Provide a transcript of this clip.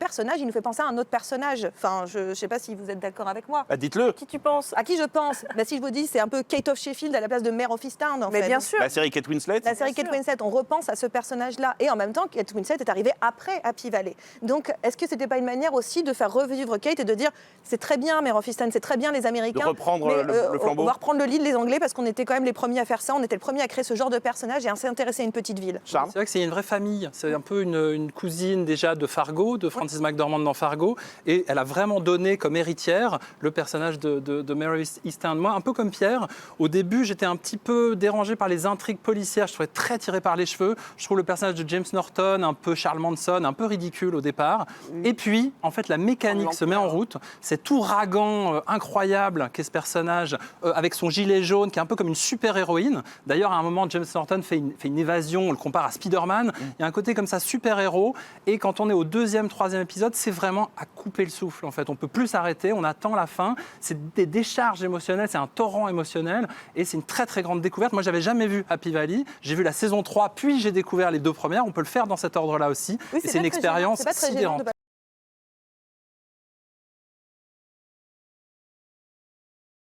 personnage, il nous fait penser à un autre personnage. Enfin, je ne sais pas si vous êtes d'accord avec moi. Bah, dites-le. Qui tu penses? À qui je pense? Si je vous dis, c'est un peu Kate of Sheffield à la place de Mare of Easttown, en Mais fait. bien sûr. La série Kate Winslet. La série Kate Winslet, on repense à ce personnage-là. Et en même temps, Kate Winslet est arrivée après Happy Valley. Donc, est-ce que c'était pas une manière aussi de faire revivre Kate et de dire, c'est très bien Mare of Easttown, c'est très bien les Américains. De reprendre mais, le flambeau. On va reprendre le lead les Anglais parce qu'on était quand même les premiers à faire ça. On était le premier à créer ce genre de personnage et à s'intéresser à une petite ville. Charles. C'est vrai que c'est une vraie famille. C'est un peu une cousine déjà de Fargo, de Frances McDormand dans Fargo. Et elle a vraiment donné comme héritière le personnage de Mare of Easttown. Moi, un peu comme Pierre, au début, j'étais un petit peu dérangé par les intrigues policières. Je trouvais très tiré par les cheveux. Je trouve le personnage de James Norton un peu Charles Manson, un peu ridicule au départ. Et puis, en fait, la mécanique se met en route. C'est ouragan incroyable qu'est ce personnage avec son gilet jaune, qui est un peu comme une super-héroïne. D'ailleurs, à un moment, James Norton fait une évasion, on le compare à Spider-Man. Il y a un côté comme ça super-héros. Et quand on est au 2e, 3e épisode, c'est vraiment à couper le souffle. En fait, on peut plus s'arrêter, on attend la fin. C'est des décharges émotionnelles, c'est un torrent émotionnel. Et c'est une très, très grande découverte. Moi, j'avais jamais vu Happy Valley. J'ai vu la saison 3, puis j'ai découvert les 2 premières. On peut le faire dans cet ordre-là aussi. Oui, et c'est une expérience sidérante.